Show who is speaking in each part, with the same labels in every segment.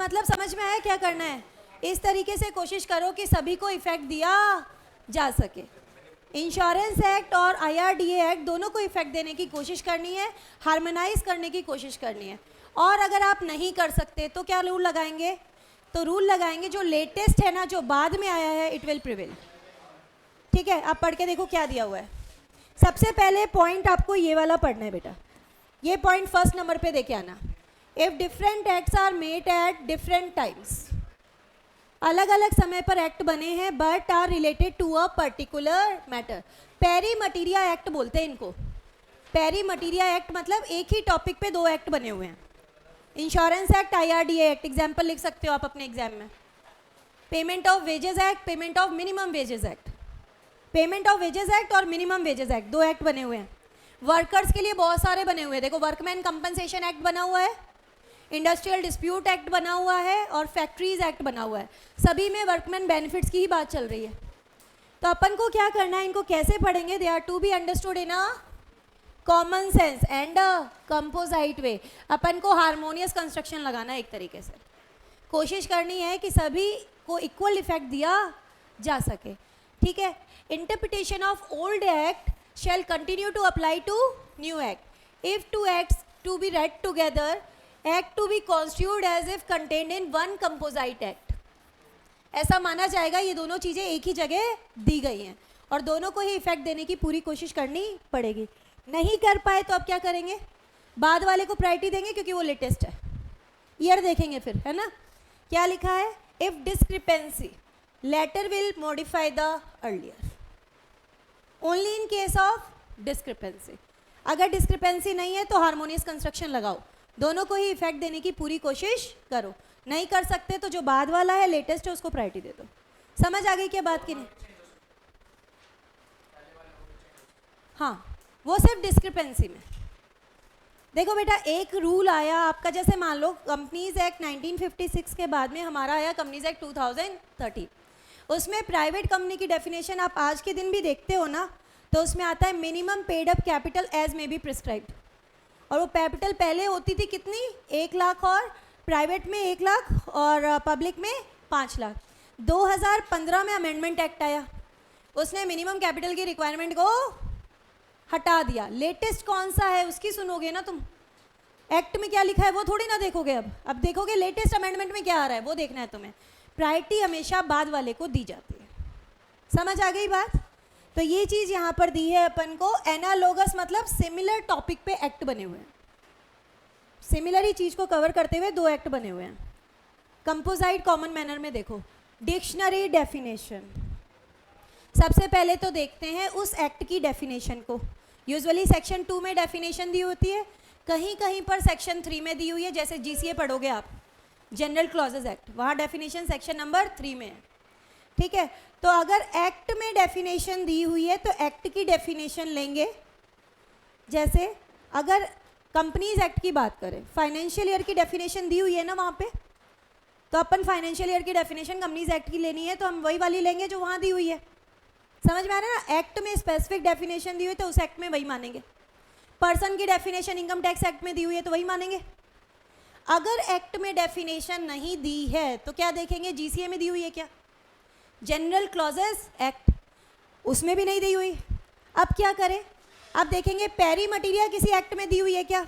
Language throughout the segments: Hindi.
Speaker 1: मतलब समझ में आया क्या करना है? इस तरीके से कोशिश करो कि सभी को इफेक्ट दिया जा सके। इंश्योरेंस एक्ट और IRDA एक्ट दोनों को इफेक्ट देने की कोशिश करनी है, हार्मोनाइज करने की कोशिश करनी है। और अगर आप नहीं कर सकते तो क्या रूल लगाएंगे? तो रूल लगाएंगे जो लेटेस्ट है ना, जो बाद में आया है, इट विल प्रिवेल। ठीक है, आप पढ़ के देखो क्या दिया हुआ है। सबसे पहले पॉइंट आपको ये वाला पढ़ना है बेटा, ये पॉइंट फर्स्ट नंबर पे देके आना। If different acts are made at different times, अलग अलग समय पर एक्ट बने हैं but are related to a particular matter. Pari materia act बोलते हैं इनको। पेरी मटीरिया एक्ट मतलब एक ही टॉपिक पे दो एक्ट बने हुए हैं। Insurance act, IRDA act, example लिख सकते हो आप अपने एग्जाम में। Payment of wages act, payment of minimum wages act. Payment of wages act और मिनिमम वेजेस एक्ट दो एक्ट बने हुए हैं। वर्कर्स के लिए बहुत सारे बने हुए हैं, देखो वर्कमैन कंपनसेशन एक्ट बना हुआ है, इंडस्ट्रियल डिस्प्यूट एक्ट बना हुआ है और फैक्ट्रीज एक्ट बना हुआ है। सभी में वर्कमैन बेनिफिट्स की ही बात चल रही है। तो अपन को क्या करना है, इनको कैसे पढ़ेंगे? They are to be understood in a common sense and a composite way. अपन को हारमोनियस कंस्ट्रक्शन लगाना है एक तरीके से। कोशिश करनी है कि सभी को इक्वल इफेक्ट दिया जा सके। ठीक है, interpretation of old act shall continue to apply to new act. If two acts to be read together, act to be construed as if contained in one composite act. ऐसा माना जाएगा ये दोनों चीज़ें एक ही जगह दी गई हैं और दोनों को ही इफेक्ट देने की पूरी कोशिश करनी पड़ेगी। नहीं कर पाए तो अब क्या करेंगे? बाद वाले को प्रायोरिटी देंगे क्योंकि वो लेटेस्ट है। ईयर देखेंगे फिर, है ना? क्या लिखा है? If discrepancy later will modify the earlier, only in case of discrepancy. अगर डिस्क्रिपेंसी नहीं है तो हार्मोनियस कंस्ट्रक्शन लगाओ, दोनों को ही इफेक्ट देने की पूरी कोशिश करो। नहीं कर सकते तो जो बाद वाला है, लेटेस्ट है, उसको प्रायोरिटी दे दो। समझ आ गई क्या बात की नहीं? हाँ, वो सिर्फ डिस्क्रिपेंसी में। देखो बेटा, एक रूल आया आपका, जैसे मान लो कंपनीज एक्ट 1956 के बाद में हमारा आया कंपनीज एक्ट 2013। उसमें प्राइवेट कंपनी की डेफिनेशन आप आज के दिन भी देखते हो ना, तो उसमें आता है minimum paid up capital as may be prescribed. और वो कैपिटल पहले होती थी कितनी? 1 लाख, और प्राइवेट में 1 लाख और पब्लिक में 5 लाख। 2015 में अमेंडमेंट एक्ट आया, उसने मिनिमम कैपिटल की रिक्वायरमेंट को हटा दिया। लेटेस्ट कौन सा है उसकी सुनोगे ना तुम, एक्ट में क्या लिखा है वो थोड़ी ना देखोगे। अब देखोगे लेटेस्ट अमेंडमेंट में क्या आ रहा है, वो देखना है तुम्हें। प्रायोरिटी हमेशा बाद वाले को दी जाती है। समझ आ गई बात? तो ये चीज़ यहाँ पर दी है अपन को। एनालोगस मतलब सिमिलर टॉपिक पे एक्ट बने हुए हैं, सिमिलर ही चीज़ को कवर करते हुए दो एक्ट बने हुए हैं। कंपोजाइट कॉमन मैनर में देखो, डिक्शनरी डेफिनेशन। सबसे पहले तो देखते हैं उस एक्ट की डेफिनेशन को। यूजुअली सेक्शन 2 में डेफिनेशन दी होती है, कहीं कहीं पर सेक्शन 3 में दी हुई है। जैसे GCA पढ़ोगे आप, जनरल क्लॉजेज एक्ट, वहाँ डेफिनेशन सेक्शन नंबर 3 में है। ठीक है, तो अगर एक्ट में डेफिनेशन दी हुई है तो एक्ट की डेफिनेशन लेंगे। जैसे अगर कंपनीज एक्ट की बात करें, फाइनेंशियल ईयर की डेफिनेशन दी हुई है ना वहाँ पे, तो अपन फाइनेंशियल ईयर की डेफिनेशन कंपनीज एक्ट की लेनी है तो हम वही वाली लेंगे जो वहाँ दी हुई है। समझ में आ रहा है ना? एक्ट में स्पेसिफिक डेफिनेशन दी हुई तो उस एक्ट में वही मानेंगे। पर्सन की डेफिनेशन इनकम टैक्स एक्ट में दी हुई है तो वही मानेंगे। अगर एक्ट में डेफिनेशन नहीं दी है तो क्या देखेंगे? GCA में दी हुई है क्या? जनरल क्लॉजेस एक्ट, उसमें भी नहीं दी हुई। अब क्या करें? अब देखेंगे पेरी मटीरिया किसी एक्ट में दी हुई है क्या,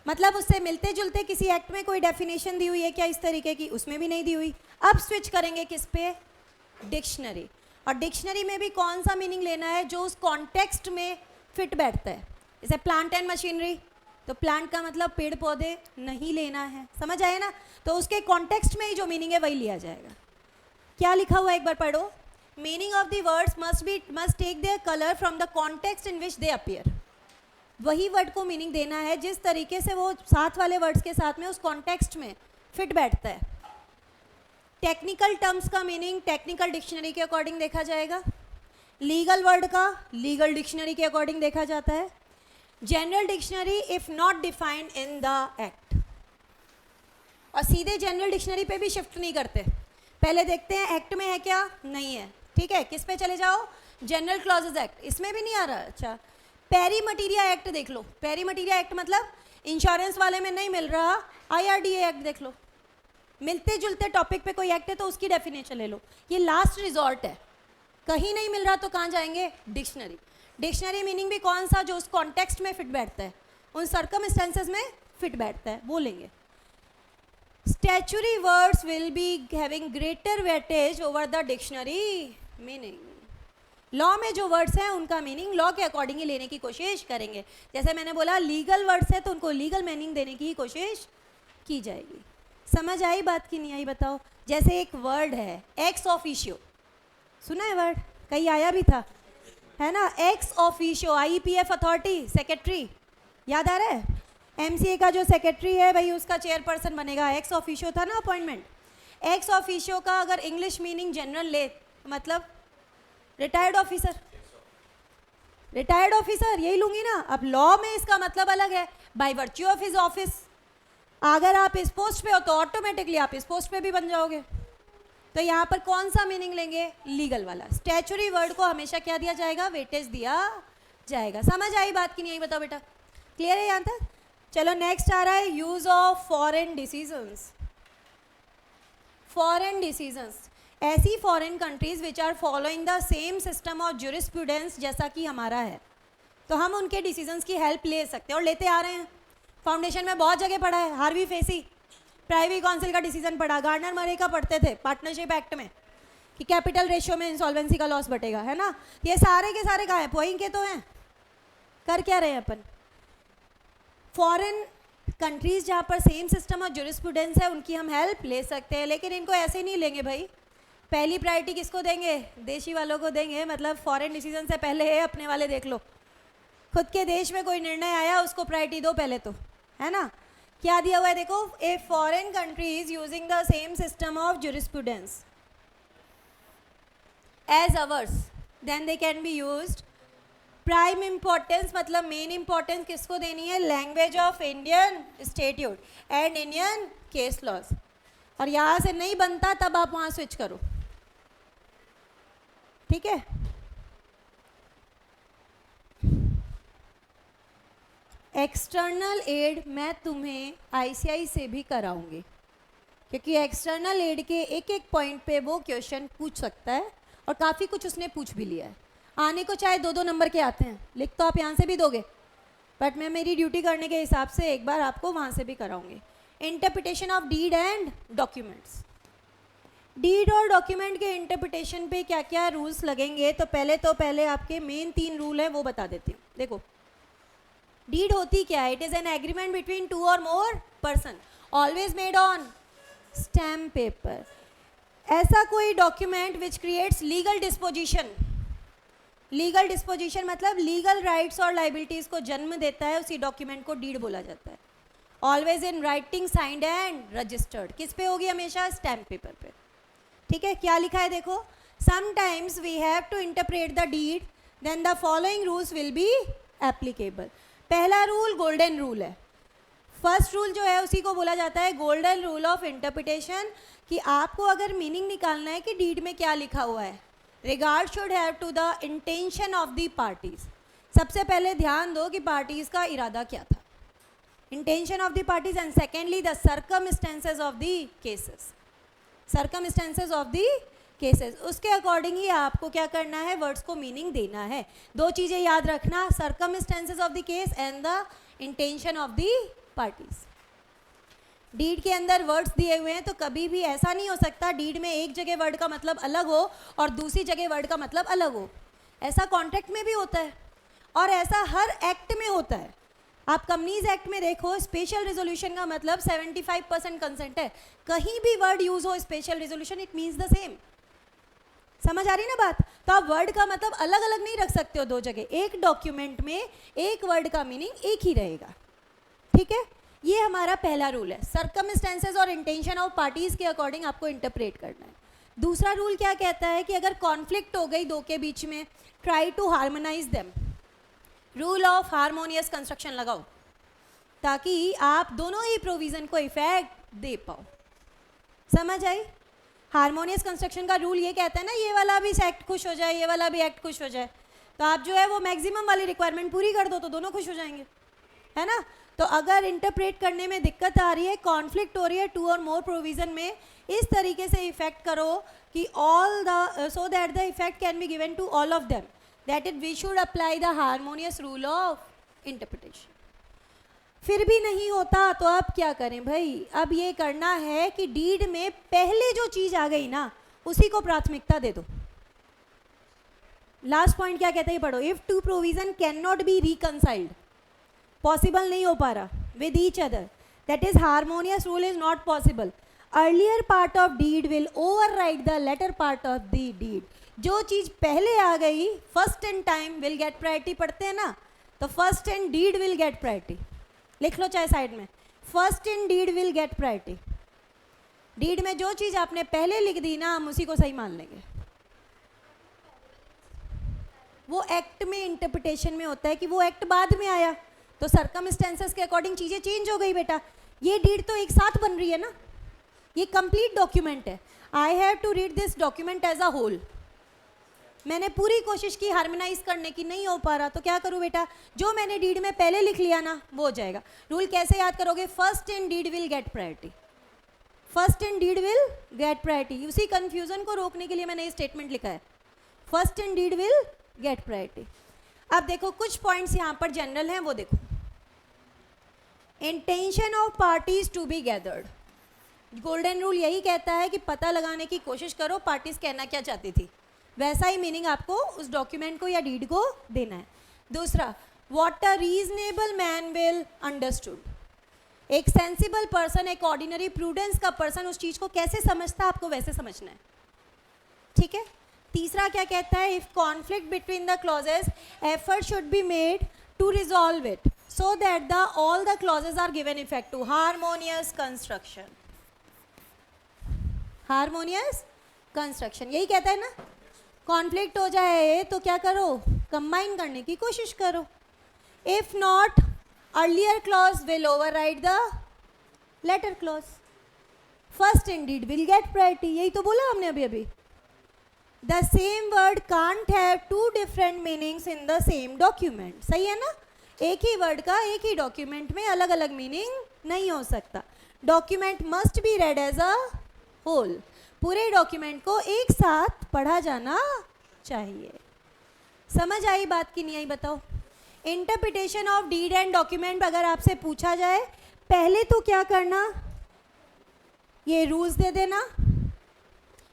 Speaker 1: मतलब उससे मिलते जुलते किसी एक्ट में कोई डेफिनेशन दी हुई है क्या इस तरीके की? उसमें भी नहीं दी हुई। अब स्विच करेंगे किस पे? डिक्शनरी। और डिक्शनरी में भी कौन सा मीनिंग लेना है जो उस कॉन्टेक्स्ट में फिट बैठता है। जैसे प्लांट एंड मशीनरी, तो प्लांट का मतलब पेड़ पौधे नहीं लेना है। समझ आए ना? तो उसके कॉन्टेक्स्ट में ही जो मीनिंग है वही लिया जाएगा। क्या लिखा हुआ है एक बार पढ़ो। Meaning of the words must take their colour from the context in which they appear. वही वर्ड को मीनिंग देना है जिस तरीके से वो साथ वाले वर्ड्स के साथ में उस कॉन्टेक्स्ट में फिट बैठता है। टेक्निकल टर्म्स का मीनिंग टेक्निकल डिक्शनरी के अकॉर्डिंग देखा जाएगा। लीगल वर्ड का लीगल डिक्शनरी के अकॉर्डिंग देखा जाता है। General dictionary if not defined in the act. और सीधे जनरल डिक्शनरी पे भी शिफ्ट नहीं करते, पहले देखते हैं एक्ट में है क्या, नहीं है। ठीक है, किस पे चले जाओ? जनरल क्लॉजेज एक्ट, इसमें भी नहीं आ रहा। अच्छा, पेरी मटीरिया एक्ट देख लो। पेरी मटीरिया एक्ट मतलब इंश्योरेंस वाले में नहीं मिल रहा, IRDA एक्ट देख लो। मिलते जुलते टॉपिक पे कोई एक्ट है तो उसकी डेफिनेशन ले लो, ये लास्ट रिजॉर्ट है। कहीं नहीं मिल रहा तो कहाँ जाएंगे? डिक्शनरी। डिक्शनरी मीनिंग भी कौन सा? जो उस कॉन्टेक्स्ट में फिट बैठता है, उन सर्कमस्टेंसेस में फिट बैठता है, वो लेंगे। Statutory words will be having greater weightage over the dictionary meaning. Law में जो वर्ड्स हैं उनका मीनिंग लॉ के अकॉर्डिंग ही लेने की कोशिश करेंगे। जैसे मैंने बोला लीगल वर्ड्स है तो उनको लीगल मीनिंग देने की ही कोशिश की जाएगी। समझ आई बात की नहीं आई बताओ? जैसे एक वर्ड है एक्स ऑफिशियो, सुना है वर्ड? कहीं आया भी था, है ना? Ex officio, IPF authority secretary, याद आ रहा है? एमसीए का जो सेक्रेटरी है भाई उसका चेयरपर्सन बनेगा, एक्स ऑफिशियो था ना अपॉइंटमेंट। एक्स ऑफिशियो का अगर इंग्लिश मीनिंग जनरल ले मतलब रिटायर्ड ऑफिसर, रिटायर्ड ऑफिसर यही लूंगी ना। अब लॉ में इसका मतलब अलग है, by virtue of his office. अगर आप इस पोस्ट पे हो तो ऑटोमेटिकली आप इस पोस्ट पे भी बन जाओगे। तो यहाँ पर कौन सा मीनिंग लेंगे? लीगल वाला। स्टैचुरी वर्ड को हमेशा क्या दिया जाएगा? वेटेज दिया जाएगा। समझ आई बात की नहीं आई बताओ बेटा? क्लियर है यहाँ तक? चलो नेक्स्ट आ रहा है use of foreign decisions. Foreign decisions, ऐसी foreign countries which are following the same system of jurisprudence जैसा कि हमारा है, तो हम उनके डिसीजंस की हेल्प ले सकते हैं और लेते आ रहे हैं। फाउंडेशन में बहुत जगह पढ़ा है, हार्वी फेसी प्राइवी काउंसिल का डिसीजन पढ़ा, गार्डनर मरे का पढ़ते थे पार्टनरशिप एक्ट में कि कैपिटल रेशियो में इंसॉल्वेंसी का लॉस बटेगा, है ना? ये सारे के सारे कहाँ हैं? पोइंग के तो हैं। कर क्या रहे हैं अपन? फॉरेन कंट्रीज जहाँ पर सेम सिस्टम और ज्यूरिस्प्रूडेंस है उनकी हम हेल्प ले सकते हैं, लेकिन इनको ऐसे नहीं लेंगे भाई। पहली प्रायोरिटी किसको देंगे? देशी वालों को देंगे। मतलब फॉरेन डिसीजन से पहले है अपने वाले देख लो। खुद के देश में कोई निर्णय आया उसको प्रायोरिटी दो पहले तो, है ना? क्या दिया हुआ है देखो, a foreign country is using the same system of jurisprudence as ours then they can be used. Prime importance मतलब मेन इंपॉर्टेंस किसको देनी है? Language of Indian statute and Indian case laws. और यहाँ से नहीं बनता तब आप वहाँ स्विच करो, ठीक है? एक्सटर्नल एड मैं तुम्हें आईसीआई से भी कराऊंगी, क्योंकि एक्सटर्नल एड के एक एक पॉइंट पे वो क्वेश्चन पूछ सकता है और काफ़ी कुछ उसने पूछ भी लिया है। आने को चाहे 2-2 नंबर के आते हैं, लिख तो आप यहाँ से भी दोगे, बट मैं मेरी ड्यूटी करने के हिसाब से एक बार आपको वहाँ से भी कराऊंगी। Interpretation of deed and documents. Deed और डॉक्यूमेंट के इंटरप्रिटेशन पे क्या क्या रूल्स लगेंगे, तो पहले आपके मेन 3 रूल हैं वो बता देती हूँ। देखो डीड होती क्या है? It is an agreement between 2 और more person always made on stamp paper. ऐसा कोई document which creates legal disposition. Legal disposition मतलब लीगल राइट्स और लाइबिलिटीज़ को जन्म देता है, उसी डॉक्यूमेंट को डीड बोला जाता है। Always in writing, signed and registered. किस पे होगी? हमेशा स्टैम्प पेपर पे, ठीक है? क्या लिखा है देखो, sometimes we have to interpret the deed then the following rules will be applicable. पहला रूल गोल्डन रूल है। फर्स्ट रूल जो है उसी को बोला जाता है गोल्डन रूल ऑफ इंटरप्रिटेशन, कि आपको अगर मीनिंग निकालना है कि डीड में क्या लिखा हुआ है, regard should have to the intention of the parties. सबसे पहले ध्यान दो कि पार्टीज का इरादा क्या था, intention of the parties, and secondly the circumstances of the cases. Circumstances of the cases, उसके अकॉर्डिंग ही आपको क्या करना है? वर्ड्स को मीनिंग देना है। 2 चीज़ें याद रखना, circumstances of the case and the intention of the parties. Deed के अंदर वर्ड्स दिए हुए हैं तो कभी भी ऐसा नहीं हो सकता डीड में एक जगह वर्ड का मतलब अलग हो और दूसरी जगह वर्ड का मतलब अलग हो। ऐसा कॉन्ट्रैक्ट में भी होता है और ऐसा हर एक्ट में होता है। आप कंपनीज एक्ट में देखो, स्पेशल रेजोल्यूशन का मतलब 75% कंसेंट है। कहीं भी वर्ड यूज हो special resolution, it means the same. समझ आ रही ना बात? तो आप वर्ड का मतलब अलग अलग नहीं रख सकते हो 2 जगह। एक डॉक्यूमेंट में एक वर्ड का मीनिंग एक ही रहेगा, ठीक है? ये हमारा पहला रूल है। सर्कमस्टेंसेज और इंटेंशन ऑफ पार्टीज के अकॉर्डिंग आपको इंटरप्रेट करना है। दूसरा रूल क्या कहता है कि अगर कॉन्फ्लिक्ट हो गई 2 के बीच में, try to harmonise them. Rule of harmonious construction लगाओ ताकि आप दोनों ही प्रोविजन को इफेक्ट दे पाओ। समझ आई? हार्मोनियस कंस्ट्रक्शन का रूल ये कहता है ना, ये वाला भी एक्ट खुश हो जाए, ये वाला भी एक्ट खुश हो जाए, तो आप जो है वो मैक्सिमम वाली रिक्वायरमेंट पूरी कर दो तो दोनों खुश हो जाएंगे, है ना? तो अगर इंटरप्रेट करने में दिक्कत आ रही है, कॉन्फ्लिक्ट हो रही है टू और मोर प्रोविजन में, इस तरीके से इफेक्ट करो कि all the so that the effect can be given to all of them, that it we should apply the harmonious rule of interpretation. फिर भी नहीं होता तो अब क्या करें भाई? अब ये करना है कि डीड में पहले जो चीज आ गई ना उसी को प्राथमिकता दे दो। लास्ट पॉइंट क्या कहते हैं पढ़ो, if two provision cannot be reconciled, possible नहीं हो पा रहा with each other, that is harmonious rule is not possible, earlier part of deed will override the latter part of the deed. जो चीज पहले आ गई first and time will get priority, पढ़ते हैं ना, तो first and deed will get priority, लिख लो चाहे साइड में, first and deed will get priority. Deed में जो चीज आपने पहले लिख दी ना हम उसी को सही मान लेंगे। वो एक्ट में इंटरप्रिटेशन में होता है कि वो एक्ट बाद में आया तो सर्कमस्टेंसेस के अकॉर्डिंग चीजें चेंज हो गई बेटा। ये डीड तो एक साथ बन रही है ना, ये कंप्लीट डॉक्यूमेंट है। I have to read this document as a whole. मैंने पूरी कोशिश की हार्मोनाइज करने की, नहीं हो पा रहा तो क्या करूं बेटा, जो मैंने डीड में पहले लिख लिया ना वो हो जाएगा। रूल कैसे याद करोगे, first and deed will get priority, first and deed will get priority. उसी कंफ्यूजन को रोकने के लिए मैंने ये स्टेटमेंट लिखा है, first and deed will get priority. अब देखो कुछ पॉइंट्स यहाँ पर जनरल हैं, वो देखो। Intention of parties to be gathered, golden rule यही कहता है कि पता लगाने की कोशिश करो पार्टीज कहना क्या चाहती थी, वैसा ही मीनिंग आपको उस डॉक्यूमेंट को या डीड को देना है। दूसरा, what a reasonable man will understood, एक सेंसिबल पर्सन, एक ऑर्डिनरी प्रूडेंस का पर्सन उस चीज को कैसे समझता है आपको वैसे समझना है, ठीक है। तीसरा क्या कहता है, if conflict between the clauses effort should be made to resolve it so that the all the clauses are given effect to harmonious construction. Harmonious construction यही कहता है ना, कॉन्फ्लिक्ट हो जाए तो क्या करो, कंबाइन करने की कोशिश करो। If not earlier clause will override the later clause, first indeed will get priority, यही तो बोला हमने अभी अभी। The same word can't have two different meanings in the same document, सही है ना, एक ही वर्ड का एक ही डॉक्यूमेंट में अलग अलग मीनिंग नहीं हो सकता। Document must be read as a whole, पूरे डॉक्यूमेंट को एक साथ पढ़ा जाना चाहिए। समझ आई बात की नहीं आई बताओ। Interpretation of deed and document अगर आपसे पूछा जाए, पहले तो क्या करना, ये रूल्स दे देना,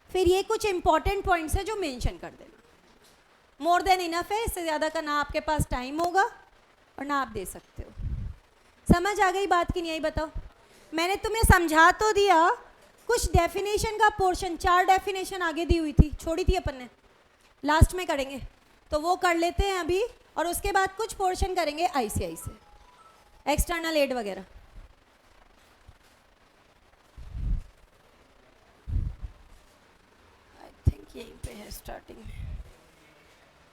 Speaker 1: फिर ये कुछ इंपॉर्टेंट पॉइंट्स है जो मेंशन कर देना, मोर देन इनफ है, इससे ज़्यादा का ना आपके पास टाइम होगा और ना आप दे सकते हो। समझ आ गई बात की नहीं आई बताओ। मैंने तुम्हें समझा तो दिया, कुछ डेफिनेशन का पोर्शन, 4 डेफिनेशन आगे दी हुई थी, छोड़ी थी अपन ने, लास्ट में करेंगे तो वो कर लेते हैं अभी, और उसके बाद कुछ पोर्शन करेंगे आईसीआई से, एक्सटर्नल एड वगैरह। आई थिंक यहीं पे है स्टार्टिंग में।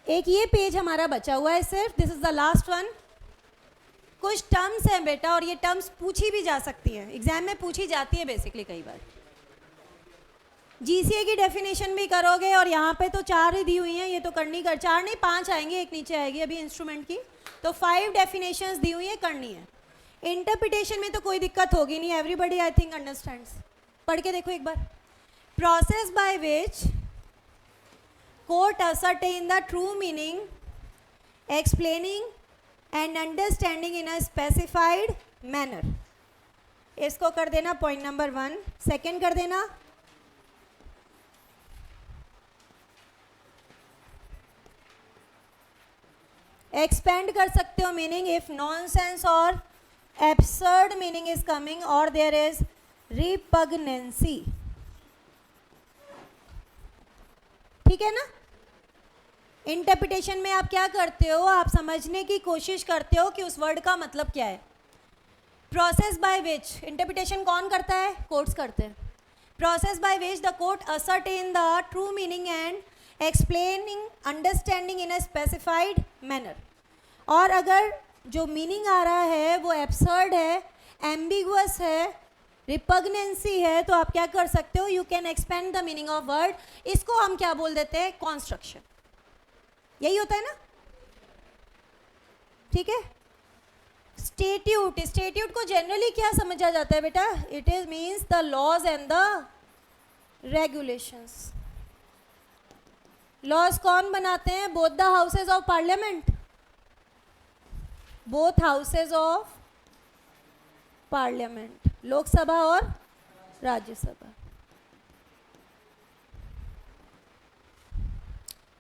Speaker 1: एक ये पेज हमारा बचा हुआ है सिर्फ, this is the last one. कुछ टर्म्स हैं बेटा, और ये टर्म्स पूछी भी जा सकती हैं, एग्जाम में पूछी जाती है बेसिकली कई बार। जीसीए की डेफिनेशन भी करोगे, और यहाँ पे तो 4 ही दी हुई हैं, ये तो करनी कर, 4 नहीं 5 आएंगे, एक नीचे आएगी अभी इंस्ट्रूमेंट की, तो 5 डेफिनेशंस दी हुई है, करनी है। इंटरप्रिटेशन में तो कोई दिक्कत होगी नहीं, एवरीबडी आई थिंक अंडरस्टैंड्स। पढ़ के देखो एक बार। Process by which court ascertain the true meaning, explaining and understanding in a specified manner, इसको कर देना पॉइंट नंबर 1। सेकेंड कर देना, एक्सपेंड कर सकते हो मीनिंग इफ नॉनसेंस और एब्सर्ड मीनिंग इज कमिंग और देयर इज रिपग्नेंसी, ठीक है ना। इंटरप्रिटेशन में आप क्या करते हो, आप समझने की कोशिश करते हो कि उस वर्ड का मतलब क्या है। प्रोसेस बाय विच इंटरप्रिटेशन कौन करता है, कोर्ट्स करते हैं। Process by which the court ascertain the true meaning and explaining understanding in a specified manner. और अगर जो मीनिंग आ रहा है वो एब्सर्ड है, एम्बिगुअस है, रिपग्नेंसी है, तो आप क्या कर सकते हो, you can expand the meaning of word. इसको हम क्या बोल देते हैं, कॉन्स्ट्रक्शन, यही होता है ना, ठीक है। स्टेट्यूट, स्टेट्यूट को जनरली क्या समझा जाता है बेटा? It is means the laws and the regulations. Laws कौन बनाते हैं? Both the houses of parliament, both houses of parliament, Lok Sabha और राज्यसभा।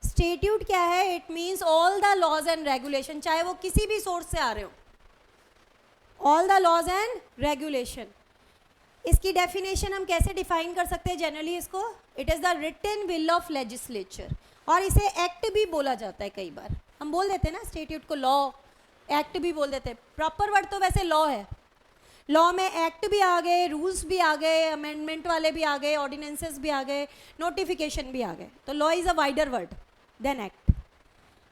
Speaker 1: स्टेट्यूट क्या है? It means all the laws and regulation, चाहे वो किसी भी सोर्स से आ रहे हो, all the laws and regulation. इसकी डेफिनेशन हम कैसे डिफाइन कर सकते हैं जनरली इसको? It is the written will of legislature, और इसे एक्ट भी बोला जाता है। कई बार हम बोल देते हैं ना स्टेट्यूट को लॉ, एक्ट भी बोल देते हैं। प्रॉपर वर्ड तो वैसे लॉ है। लॉ में एक्ट भी आ गए, रूल्स भी आ गए, अमेंडमेंट वाले भी आ गए, ऑर्डिनेंसेस भी आ गए, नोटिफिकेशन भी आ गए। तो law is a wider word than act.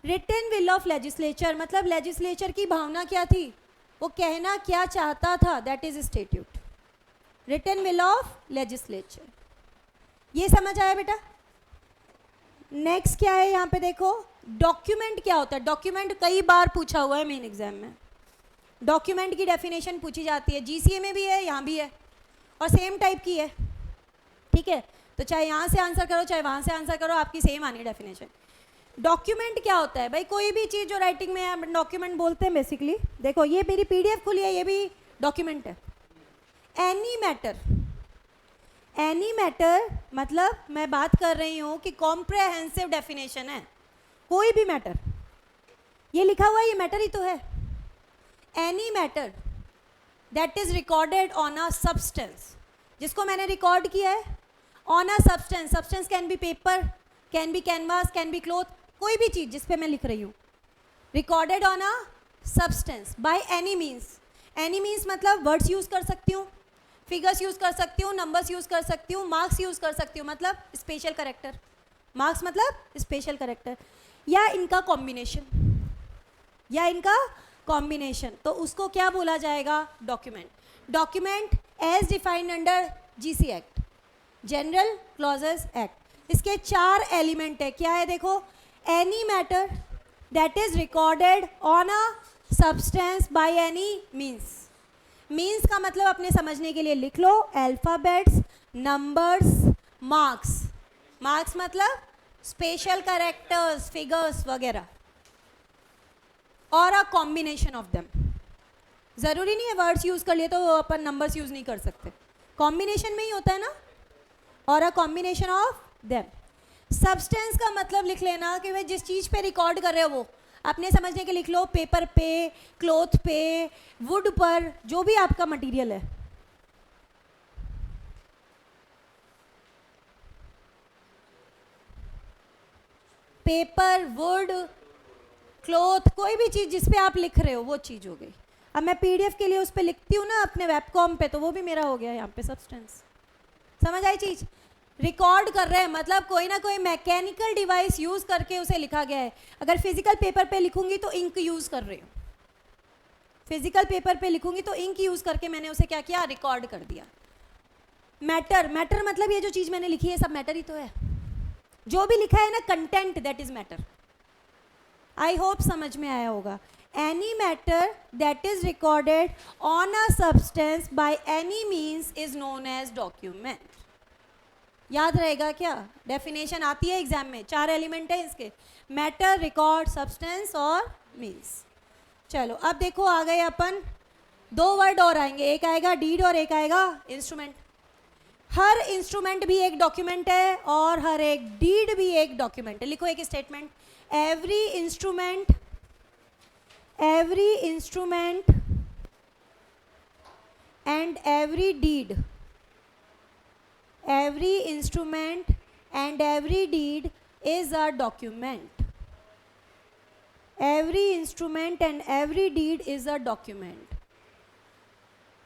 Speaker 1: Written will of legislature मतलब लेजिस्लेचर की भावना क्या थी, वो कहना क्या चाहता था, that is statute. Written will of legislature, ये समझ आया बेटा? नेक्स्ट क्या है यहाँ पे देखो, डॉक्यूमेंट क्या होता है? डॉक्यूमेंट कई बार पूछा हुआ है मेन एग्जाम में। डॉक्यूमेंट की डेफिनेशन पूछी जाती है, जीसीए में भी है, यहाँ भी है, और सेम टाइप की है। ठीक है, तो चाहे यहाँ से आंसर करो चाहे वहाँ से आंसर करो, आपकी सेम आनी डेफिनेशन। डॉक्यूमेंट क्या होता है भाई? कोई भी चीज़ जो राइटिंग में डॉक्यूमेंट बोलते हैं बेसिकली। देखो ये मेरी पीडीएफ खुली है, ये भी डॉक्यूमेंट है। एनी मैटर, एनी मैटर मतलब मैं बात कर रही हूँ कि कॉम्प्रहेंसिव डेफिनेशन है। कोई भी मैटर, ये लिखा हुआ है, ये मैटर ही तो है। Any matter that is recorded on a substance, जिसको मैंने रिकॉर्ड किया है on a substance. Substance can be paper, can be canvas, can be cloth, कोई भी चीज़ जिस पे मैं लिख रही हूँ। Recorded on a substance by any means. Any means मतलब वर्ड्स यूज़ कर सकती हूँ, फिगर्स यूज़ कर सकती हूँ, नंबर्स यूज़ कर सकती हूँ, मार्क्स यूज़ कर सकती हूँ, मतलब स्पेशल करेक्टर। मार्क्स मतलब स्पेशल करेक्टर, या इनका कॉम्बिनेशन, या इनका कॉम्बिनेशन। तो उसको क्या बोला जाएगा? Document. Document as defined under GC act, general clauses act. इसके 4 एलिमेंट है। क्या है देखो, any matter that is recorded on a substance by any means. Means का मतलब अपने समझने के लिए लिख लो, अल्फ़ाबेट्स, नंबर्स, मार्क्स। मार्क्स मतलब स्पेशल कैरेक्टर्स, फिगर्स वगैरह, और अ कॉम्बिनेशन ऑफ देम। ज़रूरी नहीं है वर्ड्स यूज़ कर लिए तो अपन नंबर्स यूज़ नहीं कर सकते, कॉम्बिनेशन में ही होता है ना, और a combination of them. Substance का मतलब लिख लेना कि भाई जिस चीज़ पे रिकॉर्ड कर रहे हो वो अपने समझने के लिख लो, पेपर पे, क्लॉथ पे, वुड पर, जो भी आपका मटेरियल है। पेपर, वुड, क्लॉथ, कोई भी चीज़ जिस पे आप लिख रहे हो वो चीज़ हो गई। अब मैं पीडीएफ के लिए उस पर लिखती हूँ ना अपने वेबकॉम पे, तो वो भी मेरा हो गया यहाँ पे सब्सटेंस। समझ आई चीज़? रिकॉर्ड कर रहे हैं मतलब कोई ना कोई मैकेनिकल डिवाइस यूज़ करके उसे लिखा गया है। अगर फिजिकल पेपर पे लिखूंगी तो इंक यूज़ कर रही हूँ, फिजिकल पेपर पे लिखूंगी तो इंक यूज़ करके मैंने उसे क्या किया? रिकॉर्ड कर दिया। मैटर, मैटर मतलब ये जो चीज़ मैंने लिखी है सब मैटर ही तो है। जो भी लिखा है ना content, that is matter. I hope समझ में आया होगा। Any matter that is recorded on a substance by any means is known as document. याद रहेगा क्या? डेफिनेशन आती है एग्जाम में, 4 एलिमेंट है इसके, मैटर, रिकॉर्ड, सब्सटेंस और मीन्स। चलो अब देखो आ गए अपन, 2 वर्ड और आएंगे, एक आएगा डीड और एक आएगा इंस्ट्रूमेंट। हर इंस्ट्रूमेंट भी एक डॉक्यूमेंट है और हर एक डीड भी एक डॉक्यूमेंट है। लिखो एक statement, every instrument and every deed, every instrument and every deed is a document. Every instrument and every deed is a document.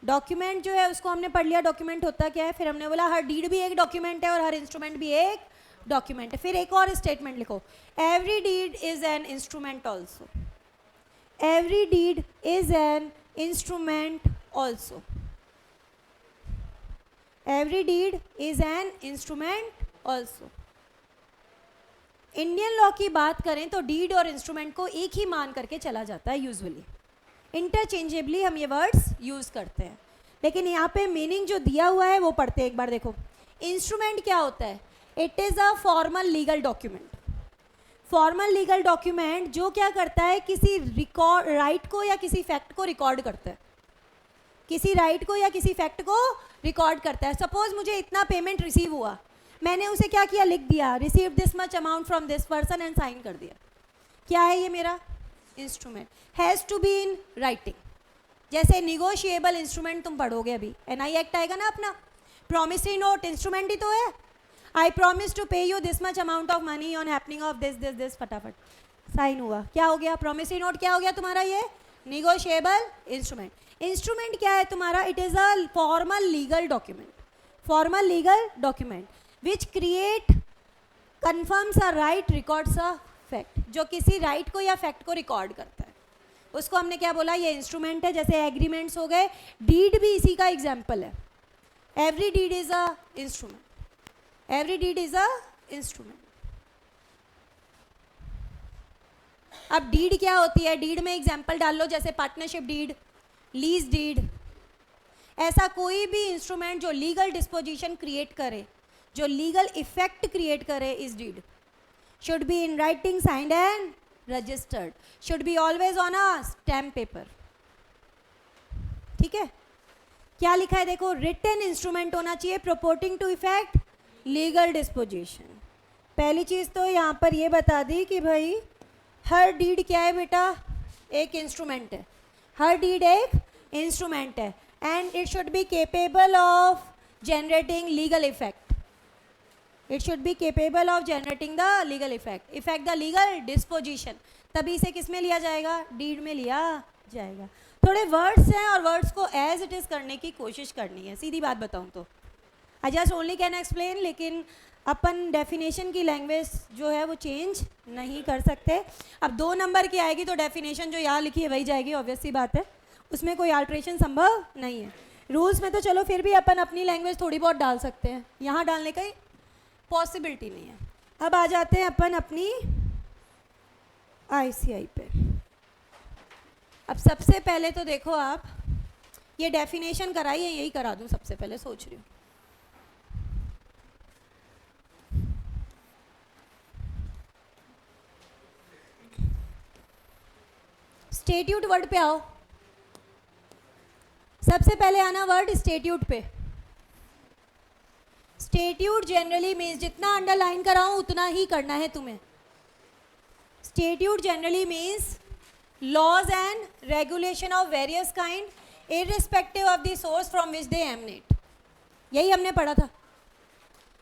Speaker 1: Document जो है उसको हमने पढ़ लिया, डॉक्यूमेंट होता क्या है। फिर हमने बोला हर डीड भी एक डॉक्यूमेंट है और हर इंस्ट्रूमेंट भी एक डॉक्यूमेंट है। फिर एक और स्टेटमेंट लिखो, every deed is an instrument also. Every deed is an instrument also. Every deed is an instrument also. Indian law की बात करें तो डीड और इंस्ट्रूमेंट को एक ही मान करके चला जाता है यूजुअली। इंटरचेंजेबली हम ये वर्ड्स यूज़ करते हैं, लेकिन यहाँ पे मीनिंग जो दिया हुआ है वो पढ़ते हैं एक बार। देखो, इंस्ट्रूमेंट क्या होता है? It is a formal legal document. Formal legal document जो क्या करता है, किसी रिकॉर्ड राइट को या किसी फैक्ट को रिकॉर्ड करता है, किसी राइट को या किसी फैक्ट को रिकॉर्ड करता है। सपोज मुझे इतना पेमेंट रिसीव हुआ, मैंने उसे क्या किया, लिख दिया, receive this much amount from this person and sign कर दिया। क्या है ये मेरा instrument? Has to be in writing. जैसे निगोशिएबल इंस्ट्रूमेंट तुम पढ़ोगे अभी, एनआई एक्ट आएगा ना अपना, प्रॉमिसरी नोट इंस्ट्रूमेंट ही तो है। आई प्रॉमिस टू पे you this much amount of money on happening of this this this, फटाफट साइन हुआ, क्या हो गया? प्रॉमिसरी नोट क्या हो गया तुम्हारा? ये निगोशिएबल इंस्ट्रूमेंट। इंस्ट्रूमेंट क्या है तुम्हारा? It is a formal legal document, formal legal document which create confirms a right, records a fact, जो किसी राइट को या फैक्ट को रिकॉर्ड करता है, उसको हमने क्या बोला? ये इंस्ट्रूमेंट है। जैसे एग्रीमेंट्स हो गए, डीड भी इसी का एग्जाम्पल है। Every deed is a instrument, every deed is a instrument. अब डीड क्या होती है? डीड में एग्जाम्पल डाल लो, जैसे पार्टनरशिप डीड, लीज डीड। ऐसा कोई भी इंस्ट्रूमेंट जो लीगल डिस्पोजिशन क्रिएट करे, जो लीगल इफेक्ट क्रिएट करे, is deed. Should be in writing, signed and registered, should be always on a stamp paper. ठीक है, क्या लिखा है देखो, रिटन इंस्ट्रूमेंट होना चाहिए प्रोपोर्टिंग टू इफेक्ट लीगल डिस्पोजिशन। पहली चीज़ तो यहाँ पर ये बता दी कि भाई हर डीड क्या है बेटा? एक इंस्ट्रूमेंट है। हर डीड एक इंस्ट्रूमेंट है and it should be capable of generating legal effect. It should be capable of generating the legal effect, effect the legal disposition. तभी इसे किस में लिया जाएगा? डीड में लिया जाएगा। थोड़े वर्ड्स हैं और वर्ड्स को एज इट इज़ करने की कोशिश करनी है, सीधी बात बताऊँ तो। I just only can explain, लेकिन अपन डेफिनेशन की लैंग्वेज जो है वो चेंज नहीं कर सकते। अब 2 नंबर की आएगी तो डेफिनेशन जो यहाँ लिखी है वही जाएगी, ऑब्वियस सी बात है, उसमें कोई अल्ट्रेशन संभव नहीं है। रूल्स में तो चलो फिर भी अपन अपनी लैंग्वेज थोड़ी बहुत डाल सकते हैं, यहाँ डालने का पॉसिबिलिटी नहीं है। अब आ जाते हैं अपन अपनी आईसीआई पे। अब सबसे पहले तो देखो, आप ये डेफिनेशन कराई है, यही करा दूं सबसे पहले, सोच रही हूँ। स्टेट्यूट वर्ड पे आओ, सबसे पहले आना वर्ड स्टेट्यूट पे। स्टेट्यूट जनरली मीन्स, जितना अंडरलाइन कराऊं उतना ही करना है तुम्हें। Statute generally means laws and regulation of various kind irrespective of the source from which they emanate। यही हमने पढ़ा था।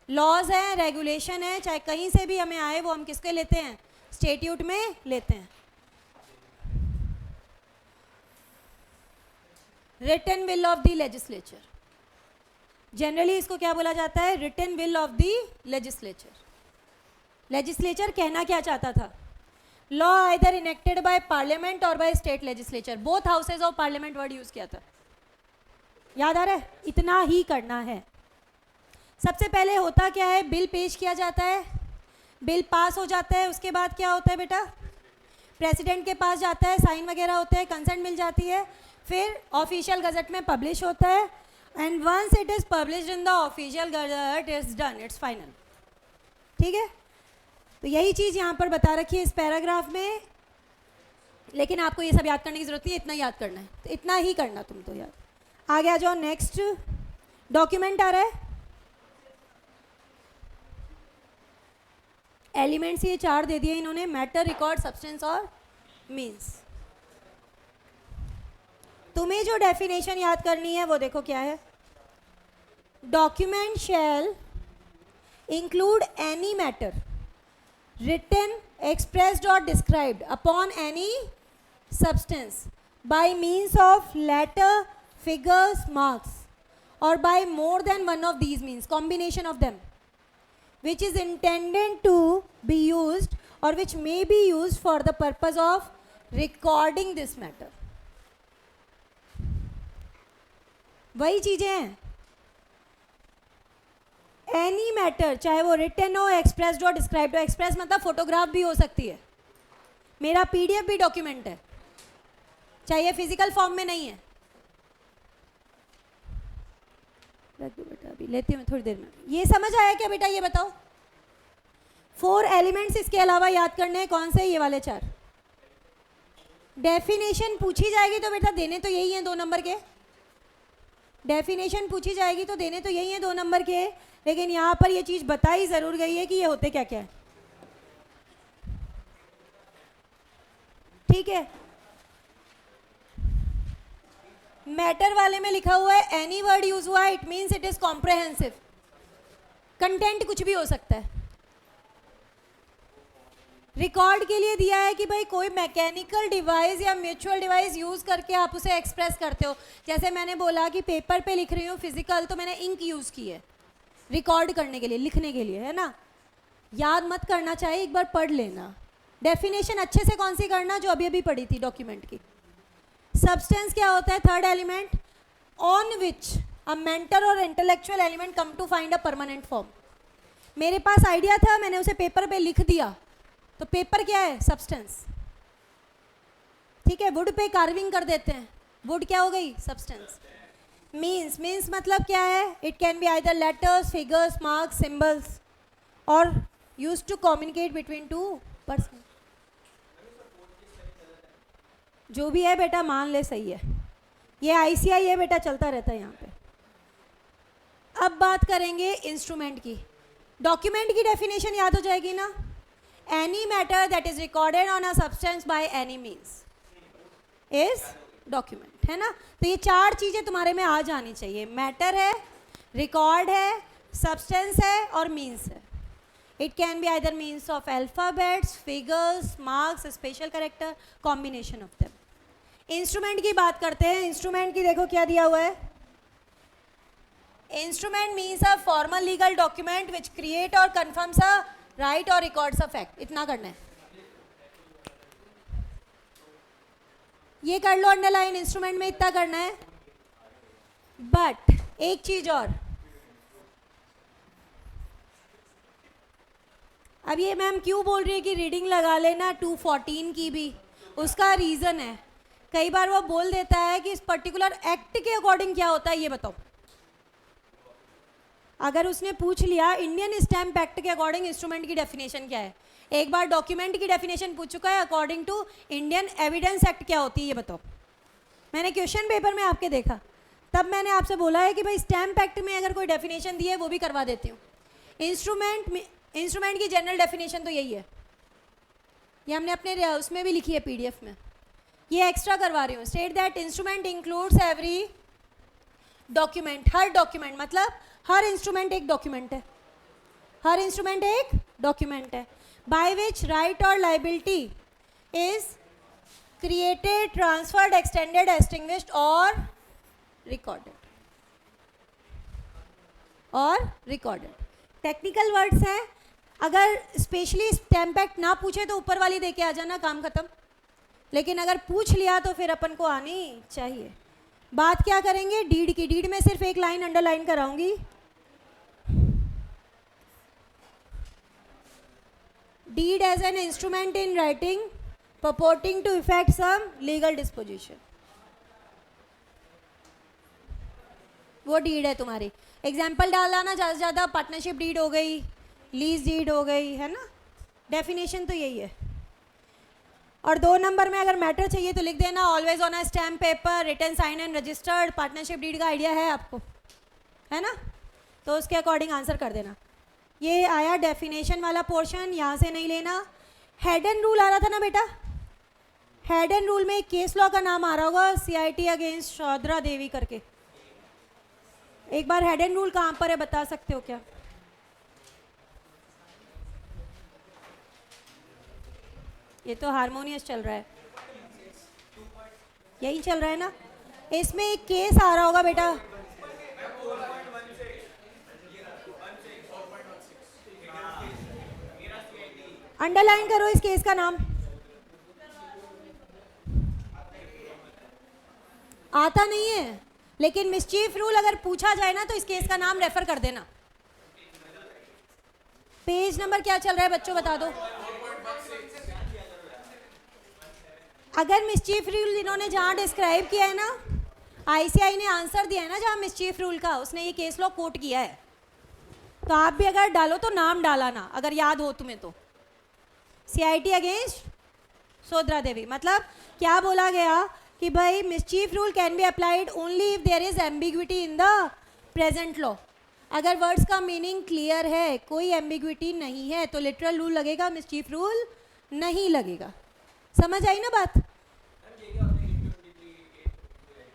Speaker 1: लॉज है, रेगुलेशन है, चाहे कहीं से भी हमें आए, वो हम किसके लेते हैं? स्टेट्यूट में लेते हैं। Written will of the legislature, generally इसको क्या बोला जाता है? Written will of the legislature. Legislature कहना क्या चाहता था? Law either enacted by parliament or by state legislature, both houses of parliament word use किया था। याद आ रहा है? इतना ही करना है। सबसे पहले होता क्या है? बिल पेश किया जाता है, बिल पास हो जाता है, उसके बाद क्या होता है बेटा? प्रेसिडेंट के पास जाता है, साइन वगैरह होते हैं, कंसेंट मिल जाती है, फिर ऑफिशियल गजट में पब्लिश होता है and once it is published in the official gazette it's done, it's final. ठीक है, तो यही चीज़ यहाँ पर बता रखी है इस पैराग्राफ में, लेकिन आपको ये सब याद करने की जरूरत नहीं है, इतना याद करना है, तो इतना ही करना तुम तो याद। आगे आ जाओ, नेक्स्ट डॉक्यूमेंट आ रहा है। एलिमेंट्स ये 4 दे दिए इन्होंने, मैटर, रिकॉर्ड, सब्सटेंस और मीन्स। तुम्हें जो डेफिनेशन याद करनी है वो देखो क्या है। Document shall include any matter written, expressed or described upon any substance by means of letter, figures, marks or by more than one of these means, combination of them, which is intended to be used or which may be used for the purpose of recording this matter। वही चीजें हैं। एनी मैटर, चाहे वो रिटन हो, एक्सप्रेस्ड हो, डिस्क्राइब्ड हो। एक्सप्रेस मतलब फोटोग्राफ भी हो सकती है, मेरा पीडीएफ भी डॉक्यूमेंट है। चाहिए, फिजिकल फॉर्म में नहीं है। रख दो बेटा, अभी लेती हूँ थोड़ी देर में। ये समझ आया क्या बेटा? ये बताओ 4 एलिमेंट्स इसके अलावा याद करने हैं, कौन से? ये वाले 4। डेफिनेशन पूछी जाएगी तो बेटा देने तो यही है 2 नंबर के। डेफिनेशन पूछी जाएगी तो देने तो यही है 2 नंबर के, लेकिन यहाँ पर ये चीज़ बताई ज़रूर गई है कि ये होते क्या क्या है। ठीक है, मैटर वाले में लिखा हुआ है एनी वर्ड यूज हुआ है, it means it is comprehensive. Content कुछ भी हो सकता है। रिकॉर्ड के लिए दिया है कि भाई कोई मैकेनिकल डिवाइस या म्यूचुअल डिवाइस यूज करके आप उसे एक्सप्रेस करते हो। जैसे मैंने बोला कि पेपर पे लिख रही हूँ फिजिकल, तो मैंने इंक यूज की है रिकॉर्ड करने के लिए, लिखने के लिए, है ना। याद मत करना चाहिए, एक बार पढ़ लेना। डेफिनेशन अच्छे से कौन सी करना, जो अभी अभी पढ़ी थी डॉक्यूमेंट की। सब्सटेंस क्या होता है? Third element on which a mental or intellectual element come to find a permanent form. मेरे पास आइडिया था, मैंने उसे पेपर पे लिख दिया, तो पेपर क्या है? सब्सटेंस। ठीक है, वुड पे कार्विंग कर देते हैं, वुड क्या हो गई? सब्सटेंस। मीन्स मतलब क्या है? It can be either letters, figures, marks, symbols or used to communicate between 2 person. जो भी है बेटा मान ले, सही है। ये ICI है बेटा, चलता रहता है यहाँ पे। अब बात करेंगे इंस्ट्रूमेंट की। डॉक्यूमेंट की डेफिनेशन याद हो जाएगी ना? Any matter that is recorded on a substance by any means is document, है ना। तो ये 4 चीज़ें तुम्हारे में आ जानी चाहिए। मैटर है, रिकॉर्ड है, सब्सटेंस है और मीन्स है। It can be either means of alphabets, figures, marks, special character, combination of them. Instrument की बात करते हैं। इंस्ट्रूमेंट की देखो क्या दिया हुआ है। Instrument means a formal legal document which create और कन्फर्म्स अ राइट और रिकॉर्ड्स अ फैक्ट। इतना करना है, ये कर लो अंडरलाइन। इंस्ट्रूमेंट में इतना करना है। बट एक चीज और, अब ये मैम क्यों बोल रही है कि रीडिंग लगा लेना 214 की भी, उसका रीज़न है। कई बार वो बोल देता है कि इस पर्टिकुलर एक्ट के अकॉर्डिंग क्या होता है, ये बताओ। अगर उसने पूछ लिया इंडियन स्टैम्प एक्ट के अकॉर्डिंग इंस्ट्रूमेंट की डेफिनेशन क्या है, एक बार डॉक्यूमेंट की डेफिनेशन पूछ चुका है according to Indian evidence act क्या होती है, ये बताओ। मैंने क्वेश्चन पेपर में आपके देखा, तब मैंने आपसे बोला है कि भाई स्टैम्प एक्ट में अगर कोई डेफिनेशन दी है वो भी करवा देती हूँ। इंस्ट्रूमेंट की जनरल डेफिनेशन तो यही है, ये हमने अपने उसमें भी लिखी है PDF में, ये एक्स्ट्रा करवा रही हूँ। State that instrument includes every document. Her document मतलब हर इंस्ट्रूमेंट एक डॉक्यूमेंट है, हर इंस्ट्रूमेंट एक डॉक्यूमेंट है। बाय विच राइट और liability is created, transferred, extended, extinguished और रिकॉर्डेड। टेक्निकल वर्ड्स हैं, अगर स्पेशली स्टैम्प एक्ट ना पूछे तो ऊपर वाली दे के आ जाना, काम खत्म। लेकिन अगर पूछ लिया तो फिर अपन को आनी चाहिए। बात क्या करेंगे? डीड की। डीड में सिर्फ एक लाइन अंडरलाइन कराऊंगी। Deed as an instrument in writing purporting to effect some legal disposition, वो डीड है तुम्हारी। एग्जाम्पल डाला ना ज़्यादा से ज़्यादा, पार्टनरशिप डीड हो गई, लीज डीड हो गई, है ना। डेफिनेशन तो यही है। और 2 नंबर में अगर मैटर चाहिए तो लिख देना always on a stamp paper, written, sign and registered. Partnership deed का आइडिया है आपको, है ना, तो उसके अकॉर्डिंग आंसर कर देना। ये आया डेफिनेशन वाला पोर्शन, यहाँ से नहीं लेना। हेड एंड रूल आ रहा था ना बेटा, हेड एंड रूल में एक केस लॉ का नाम आ रहा होगा, CIT अगेंस्ट शौद्रा देवी करके। एक बार हेड एंड रूल कहाँ पर है बता सकते हो क्या? ये तो हारमोनियस चल रहा है, यही चल रहा है ना। इसमें एक केस आ रहा होगा बेटा, अंडरलाइन करो इस केस का नाम। आता नहीं है, लेकिन मिसचीफ रूल अगर पूछा जाए ना तो इस केस का नाम रेफर कर देना। पेज नंबर क्या चल रहा है बच्चों, बता दो। अगर मिसचीफ रूल इन्होंने जहाँ डिस्क्राइब किया है ना, आईसीआई ने आंसर दिया है ना जहाँ मिसचीफ रूल का, उसने ये केस लॉ कोट किया है, तो आप भी अगर डालो तो नाम डालाना अगर याद हो तुम्हें तो। सीआईटी अगेंस्ट सोद्रा देवी, मतलब क्या बोला गया कि भाई mischief rule can be applied only if there is ambiguity in the present law. अगर वर्ड्स का मीनिंग क्लियर है, कोई एम्बिग्विटी नहीं है, तो लिटरल रूल लगेगा, मिसचीफ रूल नहीं लगेगा। समझ आई ना बात?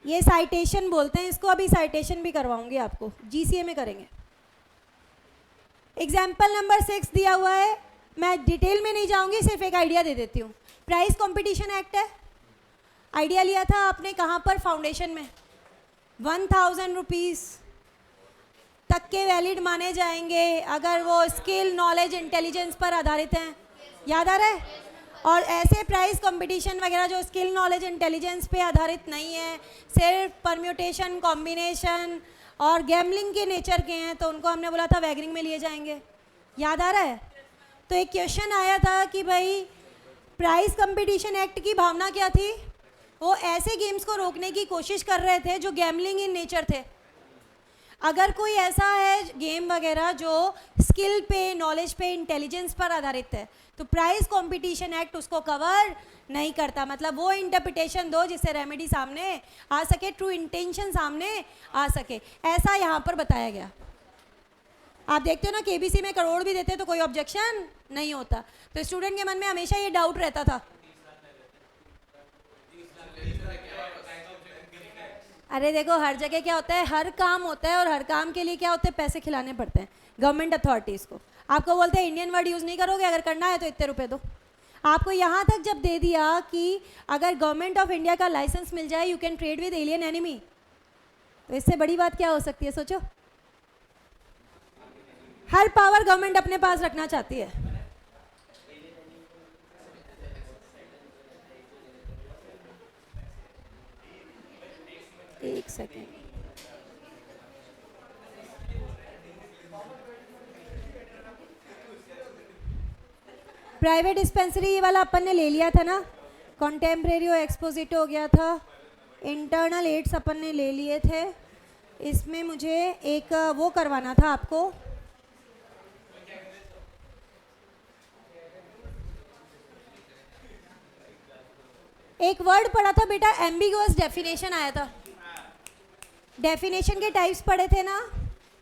Speaker 1: ये साइटेशन बोलते हैं इसको, अभी साइटेशन भी करवाऊंगी आपको, जीसीए में करेंगे। एग्जाम्पल नंबर 6 दिया हुआ है, मैं डिटेल में नहीं जाऊंगी, सिर्फ एक आइडिया दे देती हूँ। प्राइस कंपटीशन एक्ट है, आइडिया लिया था आपने कहाँ पर? फाउंडेशन में। 1000 रुपीज़ तक के वैलिड माने जाएंगे अगर वो स्किल, नॉलेज, इंटेलिजेंस पर आधारित हैं। याद आ रहा है? और ऐसे प्राइस कंपटीशन वगैरह जो स्किल, नॉलेज, इंटेलिजेंस पे आधारित नहीं है, सिर्फ परम्यूटेशन, कॉम्बिनेशन और गैमलिंग के नेचर के हैं, तो उनको हमने बोला था वैगरिंग में लिए जाएंगे। याद आ रहा है? तो एक क्वेश्चन आया था कि भाई प्राइस कंपटीशन एक्ट की भावना क्या थी? वो ऐसे गेम्स को रोकने की कोशिश कर रहे थे जो गैमलिंग इन नेचर थे। अगर कोई ऐसा है गेम वगैरह जो स्किल पे, नॉलेज पे, इंटेलिजेंस पर आधारित है, तो प्राइस कंपटीशन एक्ट उसको कवर नहीं करता। मतलब वो इंटरप्रिटेशन दो जिससे रेमेडी सामने आ सके, ट्रू इंटेंशन सामने आ सके, ऐसा यहाँ पर बताया गया। आप देखते हो ना केबीसी में करोड़ भी देते तो कोई ऑब्जेक्शन नहीं होता, तो स्टूडेंट के मन में हमेशा ये डाउट रहता था। अरे देखो हर जगह क्या होता है, हर काम होता है और हर काम के लिए क्या होते हैं, पैसे खिलाने पड़ते हैं गवर्नमेंट अथॉरिटीज़ को। आपको बोलते हैं इंडियन वर्ड यूज़ नहीं करोगे, अगर करना है तो इतने रुपए दो। आपको यहाँ तक जब दे दिया कि अगर गवर्नमेंट ऑफ इंडिया का लाइसेंस मिल जाए you can trade with alien enemy, तो इससे बड़ी बात क्या हो सकती है? सोचो, हर पावर गवर्नमेंट अपने पास रखना चाहती है। एक सेकेंड, प्राइवेट डिस्पेंसरी ये वाला अपन ने ले लिया था ना, कॉन्टेम्प्रेरी और एक्सपोजिट हो गया था, इंटरनल एड्स अपन ने ले लिए थे। इसमें मुझे एक वो करवाना था आपको, एक वर्ड पढ़ा था बेटा, एम्बिगुअस डेफिनेशन आया था। डेफिनेशन के टाइप्स पढ़े थे ना,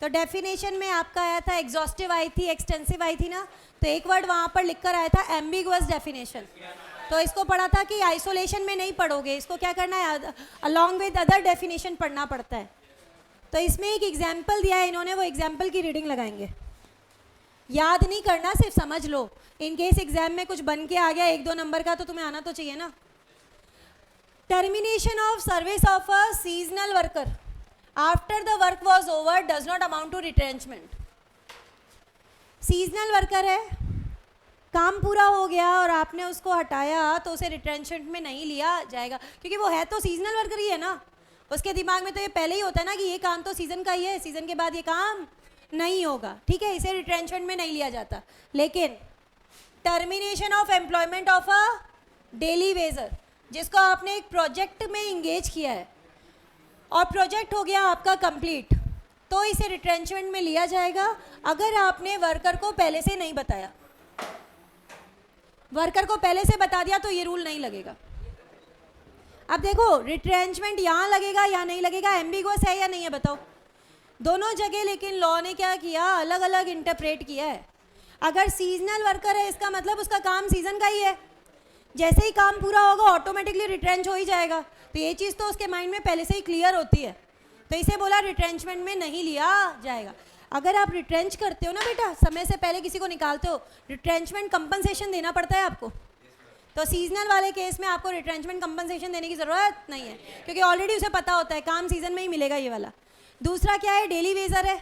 Speaker 1: तो डेफिनेशन में आपका आया था एग्जॉस्टिव आई थी, एक्सटेंसिव आई थी ना, तो एक वर्ड वहाँ पर लिखकर आया था एम्बिगुअस डेफिनेशन। तो इसको पढ़ा था कि आइसोलेशन में नहीं पढ़ोगे, इसको क्या करना है, अलॉन्ग विद अदर डेफिनेशन पढ़ना पड़ता है। तो इसमें एक एग्जाम्पल दिया है इन्होंने, वो एग्जाम्पल की रीडिंग लगाएंगे। याद नहीं करना, सिर्फ समझ लो, इन केस एग्जाम में कुछ बन के आ गया 1-2 नंबर का तो तुम्हें आना तो चाहिए ना। Termination of service of a seasonal worker after the work was over does not amount to retrenchment. Seasonal worker है, काम पूरा हो गया और आपने उसको हटाया तो उसे रिट्रेंचमेंट में नहीं लिया जाएगा, क्योंकि वो है तो सीजनल वर्कर ही है ना। उसके दिमाग में तो ये पहले ही होता है ना कि ये काम तो सीजन का ही है, सीजन के बाद ये काम नहीं होगा, ठीक है, इसे रिट्रेंचमेंट में नहीं लिया जाता। लेकिन termination of employment of a daily Vaser, जिसको आपने एक प्रोजेक्ट में इंगेज किया है और प्रोजेक्ट हो गया आपका कंप्लीट, तो इसे रिट्रेंचमेंट में लिया जाएगा अगर आपने वर्कर को पहले से नहीं बताया। वर्कर को पहले से बता दिया तो ये रूल नहीं लगेगा। अब देखो रिट्रेंचमेंट यहाँ लगेगा या नहीं लगेगा, एम्बिगुअस है या नहीं है बताओ? दोनों जगह लेकिन लॉ ने क्या किया, अलग अलग इंटरप्रेट किया है। अगर सीजनल वर्कर है इसका मतलब उसका काम सीजन का ही है, जैसे ही काम पूरा होगा ऑटोमेटिकली रिट्रेंच हो ही जाएगा, तो ये चीज़ तो उसके माइंड में पहले से ही क्लियर होती है, तो इसे बोला रिट्रेंचमेंट में नहीं लिया जाएगा। अगर आप रिट्रेंच करते हो ना बेटा, समय से पहले किसी को निकालते हो, रिट्रेंचमेंट कंपनसेशन देना पड़ता है आपको। तो सीजनल वाले केस में आपको रिट्रेंचमेंट कंपनसेशन देने की ज़रूरत नहीं है, क्योंकि ऑलरेडी उसे पता होता है काम सीजन में ही मिलेगा ये वाला। दूसरा क्या है, डेली वेजर है,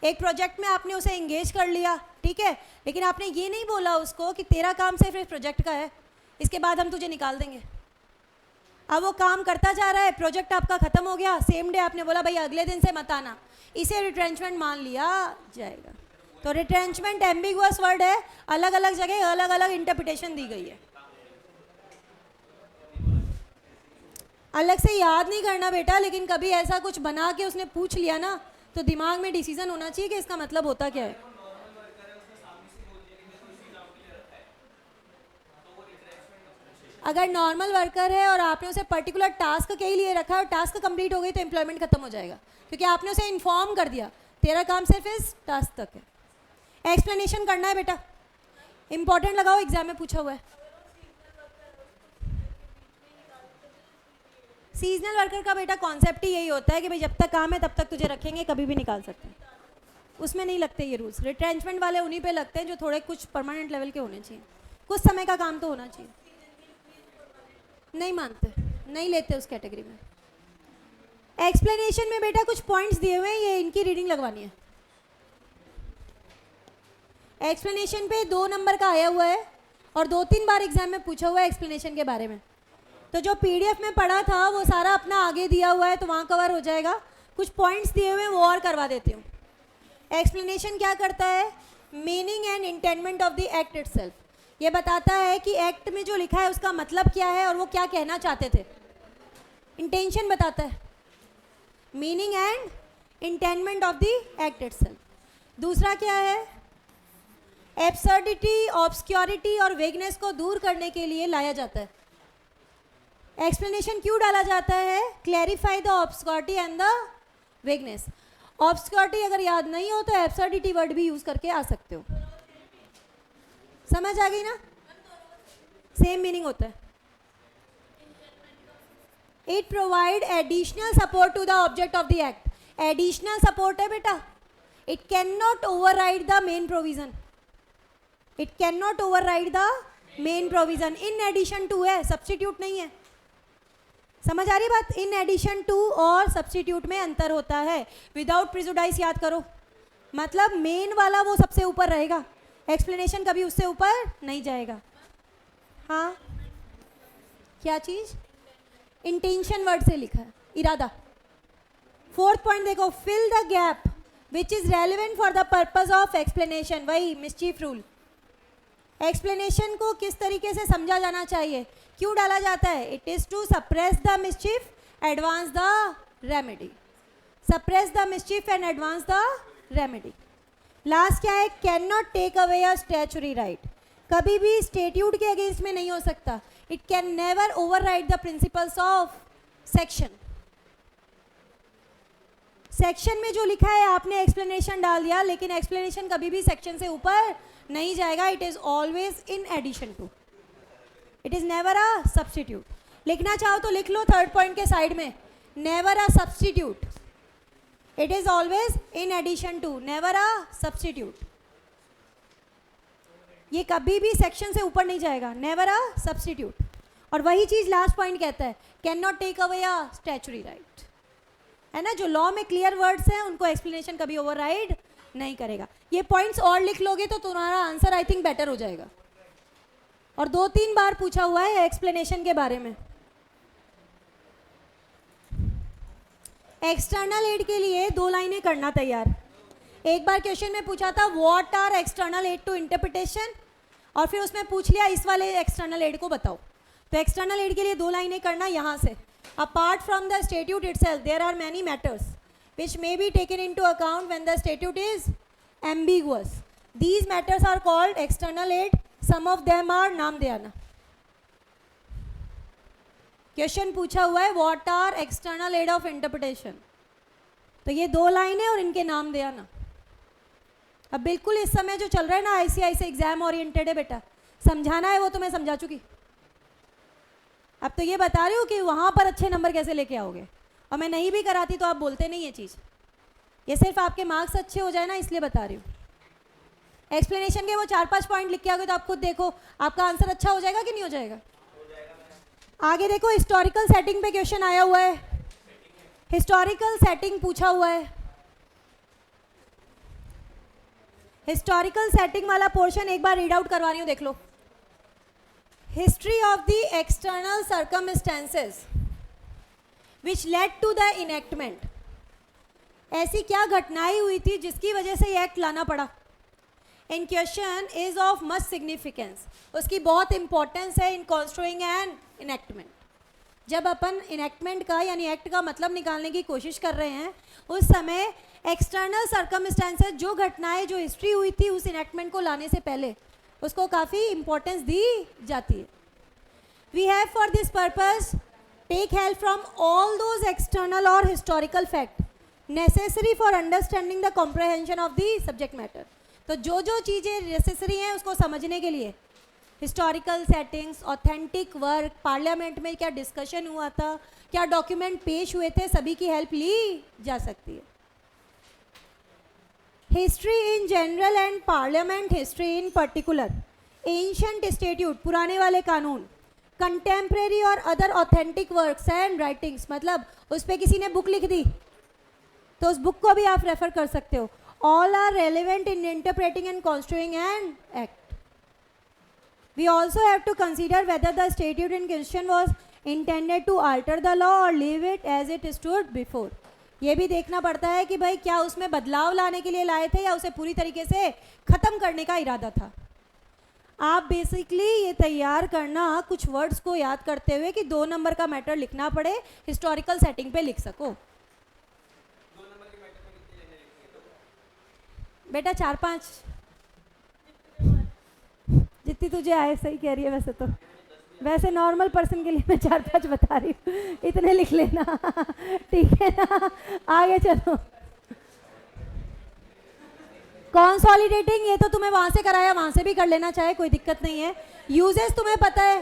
Speaker 1: एक प्रोजेक्ट में आपने उसे एंगेज कर लिया, ठीक है, लेकिन आपने ये नहीं बोला उसको कि तेरा काम सिर्फ इस प्रोजेक्ट का है, इसके बाद हम तुझे निकाल देंगे। अब वो काम करता जा रहा है, प्रोजेक्ट आपका ख़त्म हो गया, सेम डे आपने बोला भाई अगले दिन से मत आना, इसे रिट्रेंचमेंट मान लिया जाएगा। तो रिट्रेंचमेंट एम्बिगुअस वर्ड है, अलग अलग जगह अलग अलग इंटरप्रिटेशन दी गई है। अलग से याद नहीं करना बेटा, लेकिन कभी ऐसा कुछ बना के उसने पूछ लिया ना तो दिमाग में डिसीजन होना चाहिए कि इसका मतलब होता क्या है। अगर नॉर्मल वर्कर है और आपने उसे पर्टिकुलर टास्क के ही लिए रखा है और टास्क कंप्लीट हो गई तो एम्प्लॉयमेंट खत्म हो जाएगा, क्योंकि आपने उसे इन्फॉर्म कर दिया, तेरा काम सिर्फ इस टास्क तक है। एक्सप्लेनेशन करना है बेटा, इंपॉर्टेंट लगाओ, एग्जाम में पूछा हुआ है। सीजनल वर्कर का बेटा कॉन्सेप्ट ही यही होता है कि भाई जब तक काम है तब तक तुझे रखेंगे, कभी भी निकाल सकते हैं, उसमें नहीं लगते ये रूल्स। रिट्रेंचमेंट वाले उन्हीं पे लगते हैं जो थोड़े कुछ परमानेंट लेवल के होने चाहिए, कुछ समय का काम तो होना चाहिए। नहीं मानते, नहीं लेते उस कैटेगरी में। एक्सप्लेनेशन में बेटा कुछ पॉइंट्स दिए हुए हैं, ये इनकी रीडिंग लगवानी है। एक्सप्लेनेशन पे 2 नंबर का आया हुआ है और 2-3 बार एग्जाम में पूछा हुआ है एक्सप्लेनेशन के बारे में। तो जो पीडीएफ में पढ़ा था वो सारा अपना आगे दिया हुआ है तो वहाँ कवर हो जाएगा, कुछ पॉइंट्स दिए हुए हैं वो और करवा देती हूँ। एक्सप्लेनेशन क्या करता है? Meaning and intendment of the act itself, ये बताता है कि एक्ट में जो लिखा है उसका मतलब क्या है और वो क्या कहना चाहते थे। इंटेंशन बताता है, meaning and intendment of the act itself. दूसरा क्या है? एब्सर्डिटी, ऑब्सक्योरिटी और वेगनेस को दूर करने के लिए लाया जाता है। एक्सप्लेनेशन क्यों डाला जाता है? Clarify the obscurity and the vagueness. Obscurity अगर याद नहीं हो तो एब्सर्डिटी वर्ड भी यूज करके आ सकते हो। समझ आ गई ना? सेम मीनिंग होता है। It provide additional support to the object of the act. Additional support है बेटा, it can not override the main provision. It can not override the main provision. In addition to है, सब्स्टिट्यूट नहीं है। समझ आ रही बात? इन एडिशन टू और सब्स्टिट्यूट में अंतर होता है। विदाउट प्रिजुडाइस याद करो, मतलब मेन वाला वो सबसे ऊपर रहेगा, एक्सप्लेनेशन कभी उससे ऊपर नहीं जाएगा। हाँ, क्या चीज? इंटेंशन वर्ड से लिखा है, इरादा। 4th पॉइंट देखो, fill the gap which is relevant for the purpose of explanation. वही मिसचीफ रूल। एक्सप्लेनेशन को किस तरीके से समझा जाना चाहिए, क्यों डाला जाता है? It is to suppress the mischief, advance the remedy. Suppress the mischief and advance the remedy. Last क्या है? Can not take away a statutory right. कभी भी स्टेट्यूट के अगेंस्ट में नहीं हो सकता। It can never override the principles of section. Section में जो लिखा है आपने एक्सप्लेनेशन डाल दिया, लेकिन एक्सप्लेनेशन कभी भी सेक्शन से ऊपर नहीं जाएगा। It is always in addition to, it is never a substitute. लिखना चाहो तो लिख लो 3rd पॉइंट के साइड में, never a substitute. It is always in addition to, never a substitute. ये कभी भी सेक्शन से ऊपर नहीं जाएगा, नेवर अ सब्स्टिट्यूट। और वही चीज लास्ट पॉइंट कहता है, can not take away a statutory right. है ना, जो लॉ में क्लियर वर्ड्स हैं उनको एक्सप्लेनेशन कभी ओवरराइड नहीं करेगा। ये पॉइंट्स और लिख लोगे तो तुम्हारा आंसर आई थिंक बेटर हो जाएगा। और 2-3 बार पूछा हुआ है एक्सप्लेनेशन के बारे में। एक्सटर्नल एड के लिए 2 लाइनें करना तैयार। एक बार क्वेश्चन में पूछा था what are external aid to interpretation, और फिर उसमें पूछ लिया इस वाले एक्सटर्नल एड को बताओ। तो एक्सटर्नल एड के लिए 2 लाइनें करना यहाँ से। Apart from the statute itself there are many matters which may be taken into account when the statute is ambiguous. These matters are called external aid. Some of them are नाम दे आना। क्वेश्चन पूछा हुआ है what are external aid of interpretation, तो ये 2 लाइन है और इनके नाम दे आना। अब बिल्कुल इस समय जो चल रहा है ना ICI से एग्जाम ओरिएंटेड है बेटा, समझाना है वो तो मैं समझा चुकी। अब तो ये बता रही हूँ कि वहाँ पर अच्छे नंबर कैसे लेके आओगे, और मैं नहीं भी कराती तो आप बोलते नहीं ये चीज़। ये सिर्फ आपके मार्क्स अच्छे हो जाए ना इसलिए बता रही हूँ। एक्सप्लेनेशन के वो 4-5 पॉइंट लिख के आओगे तो आप खुद देखो आपका आंसर अच्छा हो जाएगा कि नहीं हो जाएगा। आगे देखो, हिस्टोरिकल सेटिंग पे क्वेश्चन आया हुआ है। हिस्टोरिकल सेटिंग पूछा हुआ है। हिस्टोरिकल सेटिंग वाला पोर्शन एक बार रीड आउट करवा रही हूँ, देख लो। History of the external circumstances which led to the enactment. ऐसी क्या घटनाएं हुई थी जिसकी वजह से ये एक्ट लाना पड़ा। In question is of much significance, उसकी बहुत इंपॉर्टेंस है इन कंस्ट्रक्टिंग एन इनेक्टमेंट। जब अपन इनेक्टमेंट का यानी एक्ट का मतलब निकालने की कोशिश कर रहे हैं, उस समय एक्सटर्नल सर्कमस्टेंसेस, जो घटनाएं, जो हिस्ट्री हुई थी उस इनेक्टमेंट को लाने से पहले, उसको काफ़ी इंपॉर्टेंस दी जाती है. We have for this purpose take help from all those external और historical fact necessary for understanding the comprehension of the subject matter. तो जो चीज़ें नेसेसरी हैं उसको समझने के लिए, historical settings, authentic work, parliament में क्या डिस्कशन हुआ था, क्या डॉक्यूमेंट पेश हुए थे, सभी की हेल्प ली जा सकती है. History in general and parliament history in particular, ancient statute, पुराने वाले कानून, कंटेम्प्रेरी और other authentic works and writings, मतलब उस पर किसी ने बुक लिख दी तो उस बुक को भी आप रेफर कर सकते हो. All are relevant in interpreting and constructing an act. We also have to consider whether the statute in question was intended to alter the law or leave it as it stood before. ये भी देखना पड़ता है कि भाई क्या उसमें बदलाव लाने के लिए लाए थे या उसे पूरी तरीके से ख़त्म करने का इरादा था. आप बेसिकली ये तैयार करना कुछ वर्ड्स को याद करते हुए कि 2 नंबर का मैटर लिखना पड़े, हिस्टोरिकल सेटिंग पे लिख सको. बेटा 4-5 जितनी तुझे आए. सही कह रही है. वैसे तो वैसे नॉर्मल पर्सन के लिए मैं 4-5 बता रही हूँ, इतने लिख लेना. ठीक है ना. आगे चलो. कंसोलिडेटिंग, ये तो तुम्हें वहाँ से कराया, वहाँ से भी कर लेना चाहे, कोई दिक्कत नहीं है. यूजेस तुम्हें पता है,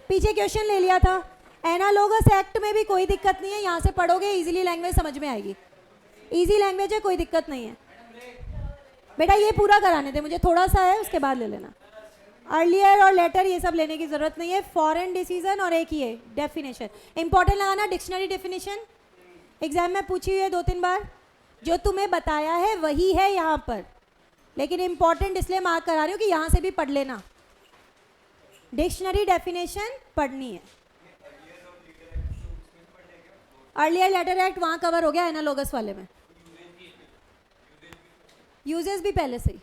Speaker 1: पीछे क्वेश्चन ले लिया था. एनालोगस एक्ट में भी कोई दिक्कत नहीं है, यहाँ से पढ़ोगे इजीली लैंग्वेज समझ में आएगी. इजी लैंग्वेज है, कोई दिक्कत नहीं है. बेटा ये पूरा कराने थे मुझे, थोड़ा सा है उसके बाद ले लेना. अर्लियर और लेटर ये सब लेने की ज़रूरत नहीं है. फॉरेन डिसीजन और एक ये डेफिनेशन इंपॉर्टेंट लगाना. डिक्शनरी डेफिनेशन एग्जाम में पूछी हुई है 2-3 बार. जो तुम्हें बताया है वही है यहाँ पर, लेकिन इंपॉर्टेंट इसलिए मार्क करा रही हूँ कि यहाँ से भी पढ़ लेना. डिक्शनरी डेफिनेशन पढ़नी है. अर्लियर लेटर एक्ट वहाँ कवर हो गया एनालोगस वाले में. यूजेस भी पहले से ही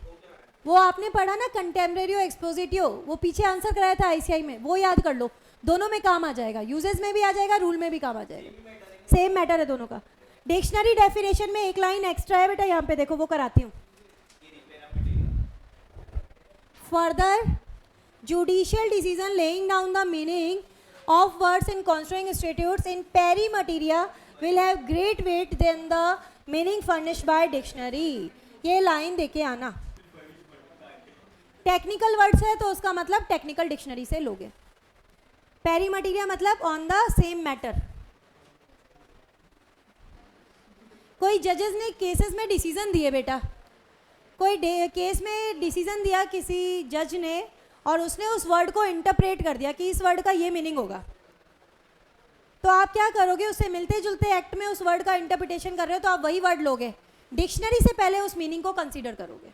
Speaker 1: वो आपने पढ़ा ना, कंटेम्प्रेरी और एक्सपोजिटिव, वो पीछे आंसर कराया था आईसीआई में, वो याद कर लो. दोनों में काम आ जाएगा, यूजेस में भी आ जाएगा, रूल में भी काम आ जाएगा. सेम मैटर है दोनों का. डिक्शनरी डेफिनेशन में एक लाइन एक्स्ट्रा है बेटा, यहाँ पे देखो, वो कराती हूँ. Further judicial decision laying down the meaning of words in constructing statutes in pari materia will have great weight than the meaning furnished by dictionary. ये लाइन देके आना. टेक्निकल वर्ड्स है तो उसका मतलब टेक्निकल डिक्शनरी से लोगे. पेरी मटीरिया मतलब ऑन द सेम मैटर. कोई जजेस ने केसेस में डिसीजन दिए बेटा, कोई केस में डिसीजन दिया किसी जज ने और उसने उस वर्ड को इंटरप्रेट कर दिया कि इस वर्ड का ये मीनिंग होगा. तो आप क्या करोगे, उससे मिलते जुलते एक्ट में उस वर्ड का इंटरप्रिटेशन कर रहे हो तो आप वही वर्ड लोगे. डिक्शनरी से पहले उस मीनिंग को कंसीडर करोगे,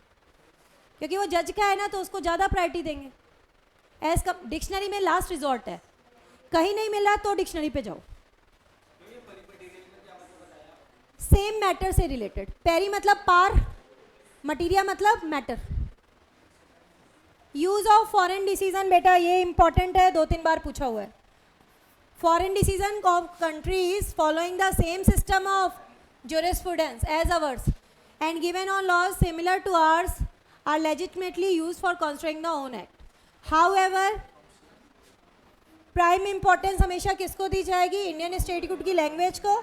Speaker 1: क्योंकि वो जज का है ना, तो उसको ज़्यादा प्रायोरिटी देंगे. एज का डिक्शनरी में लास्ट रिजॉर्ट है, कहीं नहीं मिल रहा तो डिक्शनरी पे जाओ. सेम मैटर से रिलेटेड. पेरी मतलब पार, मटीरिया मतलब matter. Use of foreign decision बेटा ये इंपॉर्टेंट है, 2-3 बार पूछा हुआ है. Foreign decision of countries following the same system of jurisprudence as ours and given on laws similar to ours are legitimately used for constructing the own act. However, prime importance हमेशा किसको दी जाएगी, इंडियन स्टेट्यूट की लैंग्वेज को.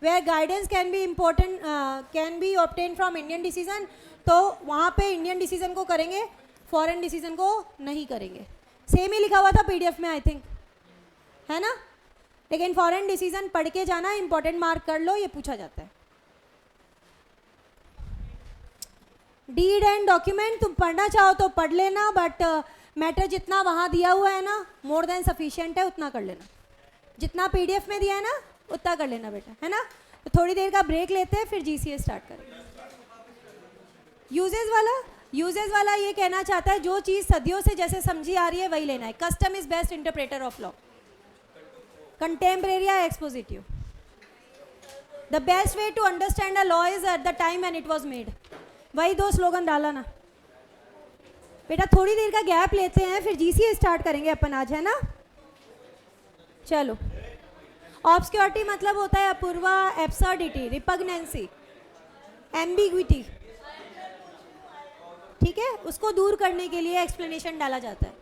Speaker 1: Where guidance can be important can be obtain from Indian decision, तो वहाँ पे इंडियन डिसीजन को करेंगे, फॉरेन डिसीजन को नहीं करेंगे. सेम ही लिखा हुआ था पीडीएफ में आई थिंक, है ना. लेकिन फॉरेन डिसीजन पढ़ के जाना, इंपॉर्टेंट मार्क कर लो, ये पूछा जाता है. डीड एंड डॉक्यूमेंट तुम पढ़ना चाहो तो पढ़ लेना, बट मैटर जितना वहाँ दिया हुआ है ना, मोर देन सफिशिएंट है, उतना कर लेना. जितना पीडीएफ में दिया है ना उतना कर लेना बेटा, है ना. तो थोड़ी देर का ब्रेक लेते हैं, फिर जीसीए स्टार्ट करेंगे. यूजेस वाला ये कहना चाहता है जो चीज़ सदियों से जैसे समझी आ रही है वही लेना है. Custom is best interpreter of law. Contemporary या expositive. The best way to understand a law is at the time when it was made. वही 2 स्लोगन डाला ना बेटा. थोड़ी देर का गैप लेते हैं, फिर जीसीए स्टार्ट करेंगे अपन आज, है ना. चलो ऑब्सक्योरिटी मतलब होता है अपूर्वा, एब्सर्डिटी, रिपग्नेंसी, एम्बिग्विटी, ठीक है, उसको दूर करने के लिए एक्सप्लेनेशन डाला जाता है।